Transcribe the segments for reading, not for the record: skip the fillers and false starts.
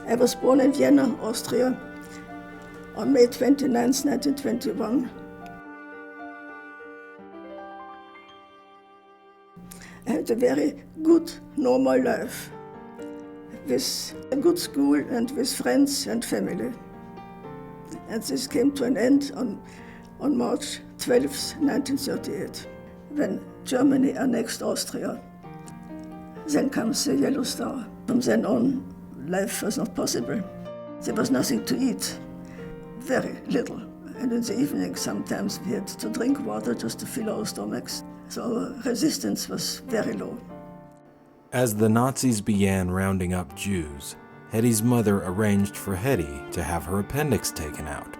I was born in Vienna, Austria, on May 29, 1921. I had a very good, normal life, with a good school and with friends and family. And this came to an end on March 12, 1938, when Germany annexed Austria. Then comes the Yellow Star. From then on, life was not possible. There was nothing to eat, very little. And in the evening, sometimes we had to drink water just to fill our stomachs. So our resistance was very low. As the Nazis began rounding up Jews, Hedy's mother arranged for Hedy to have her appendix taken out,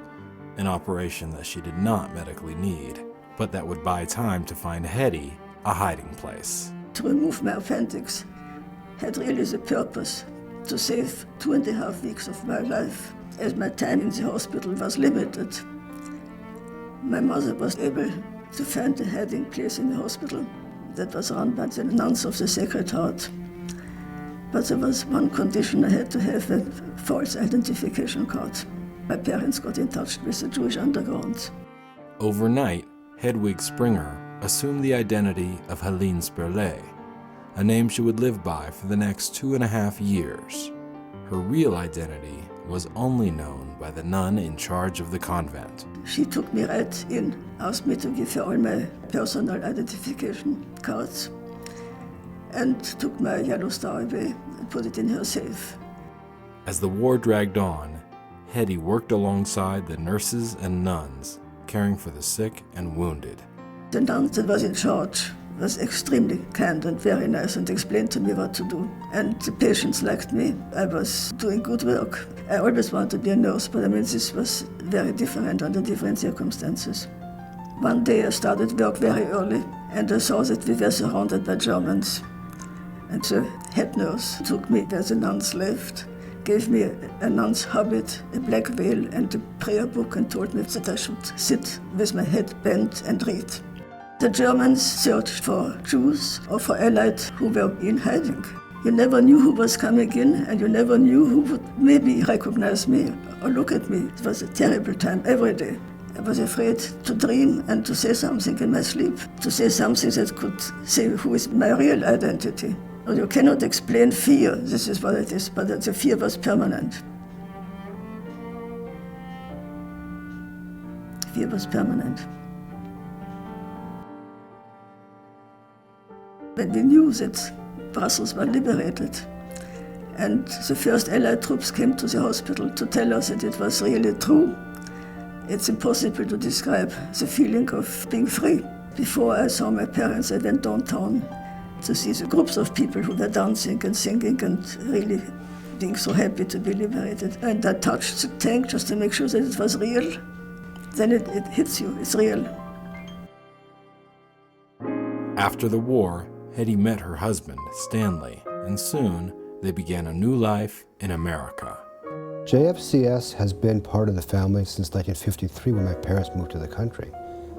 an operation that she did not medically need, but that would buy time to find Hedy a hiding place. To remove my appendix had really the purpose to save 2.5 weeks of my life, as my time in the hospital was limited. My mother was able to find a hiding place in the hospital that was run by the nuns of the Sacred Heart. But there was one condition: I had to have a false identification card. My parents got in touch with the Jewish underground. Overnight, Hedwig Springer assumed the identity of Helene Sperlé, a name she would live by for the next 2.5 years. Her real identity was only known by the nun in charge of the convent. She took me right in, asked me to give her all my personal identification cards, and took my yellow star away and put it in her safe. As the war dragged on, Hedy worked alongside the nurses and nuns, caring for the sick and wounded. The nun that was in charge was extremely kind and very nice and explained to me what to do. And the patients liked me. I was doing good work. I always wanted to be a nurse, but this was very different under different circumstances. One day I started work very early, and I saw that we were surrounded by Germans. And the head nurse took me where the nuns lived, gave me a nun's habit, a black veil and a prayer book, and told me that I should sit with my head bent and read. The Germans searched for Jews or for Allies who were in hiding. You never knew who was coming in, and you never knew who would maybe recognize me or look at me. It was a terrible time every day. I was afraid to dream and to say something in my sleep, to say something that could say who is my real identity. You cannot explain fear, this is what it is, but the fear was permanent. Fear was permanent. When we knew that Brussels was liberated, and the first Allied troops came to the hospital to tell us that it was really true, it's impossible to describe the feeling of being free. Before I saw my parents, I went downtown to see the groups of people who were dancing and singing and really being so happy to be liberated. And I touched the tank just to make sure that it was real. Then it hits you, it's real. After the war, Hedy met her husband, Stanley, and soon they began a new life in America. JFCS has been part of the family since 1953 when my parents moved to the country.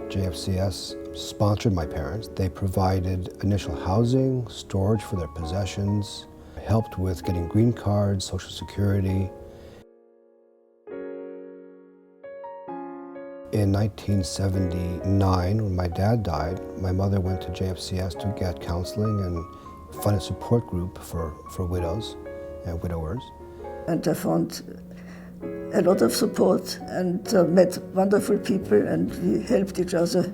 JFCS sponsored my parents. They provided initial housing, storage for their possessions, helped with getting green cards, Social Security. In 1979, when my dad died, my mother went to JFCS to get counseling and find a support group for widows and widowers. And I found a lot of support and met wonderful people, and we helped each other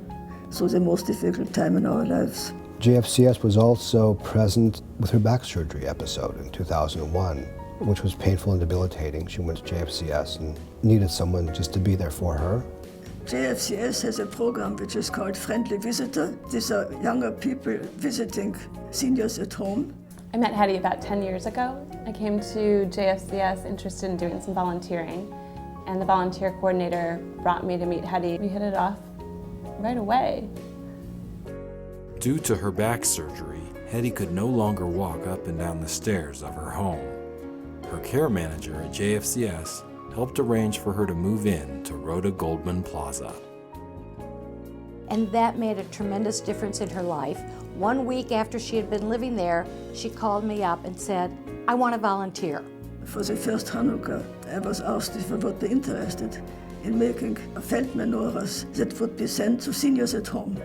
through the most difficult time in our lives. JFCS was also present with her back surgery episode in 2001, which was painful and debilitating. She went to JFCS and needed someone just to be there for her. JFCS has a program which is called Friendly Visitor. These are younger people visiting seniors at home. I met Hedy about 10 years ago. I came to JFCS interested in doing some volunteering, and the volunteer coordinator brought me to meet Hedy. We hit it off right away. Due to her back surgery, Hedy could no longer walk up and down the stairs of her home. Her care manager at JFCS helped arrange for her to move in to Rhoda Goldman Plaza. And that made a tremendous difference in her life. 1 week after she had been living there, she called me up and said, I want to volunteer. For the first Hanukkah, I was asked if I would be interested in making felt menorahs that would be sent to seniors at home.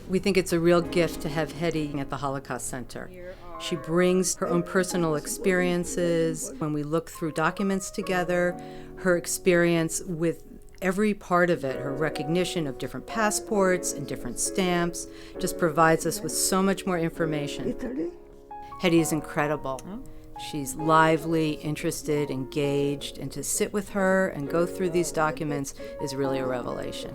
We think it's a real gift to have Hedy at the Holocaust Center. She brings her own personal experiences. When we look through documents together, her experience with every part of it, her recognition of different passports and different stamps, just provides us with so much more information. Italy? Hedy is incredible. She's lively, interested, engaged, and to sit with her and go through these documents is really a revelation.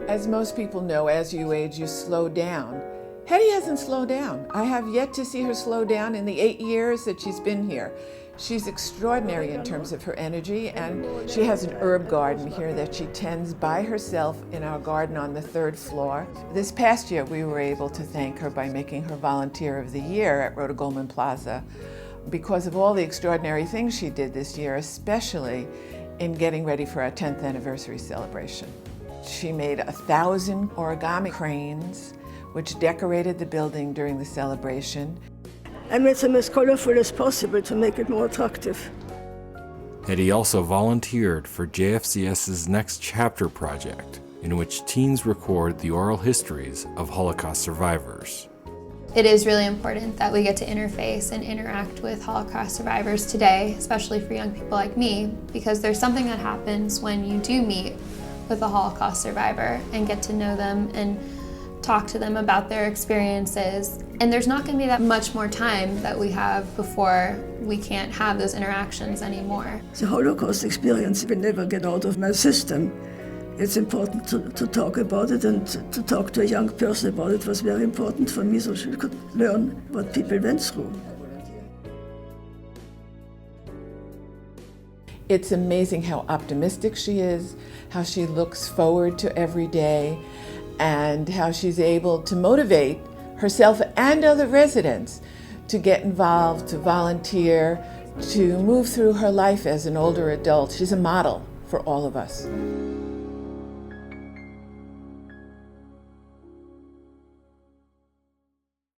As most people know, as you age, you slow down. Hedy hasn't slowed down. I have yet to see her slow down in the 8 years that she's been here. She's extraordinary in terms of her energy, and she has an herb garden here that she tends by herself in our garden on the 3rd floor. This past year, we were able to thank her by making her Volunteer of the Year at Rhoda Goldman Plaza because of all the extraordinary things she did this year, especially in getting ready for our 10th anniversary celebration. She made 1,000 origami cranes, which decorated the building during the celebration. I made them as colorful as possible to make it more attractive. Hedy also volunteered for JFCS's Next Chapter project, in which teens record the oral histories of Holocaust survivors. It is really important that we get to interface and interact with Holocaust survivors today, especially for young people like me, because there's something that happens when you do meet with a Holocaust survivor and get to know them and talk to them about their experiences. And there's not going to be that much more time that we have before we can't have those interactions anymore. The Holocaust experience will never get out of my system. It's important to talk about it, and to talk to a young person about it was very important for me, so she could learn what people went through. It's amazing how optimistic she is, how she looks forward to every day, and how she's able to motivate herself and other residents to get involved, to volunteer, to move through her life as an older adult. She's a model for all of us.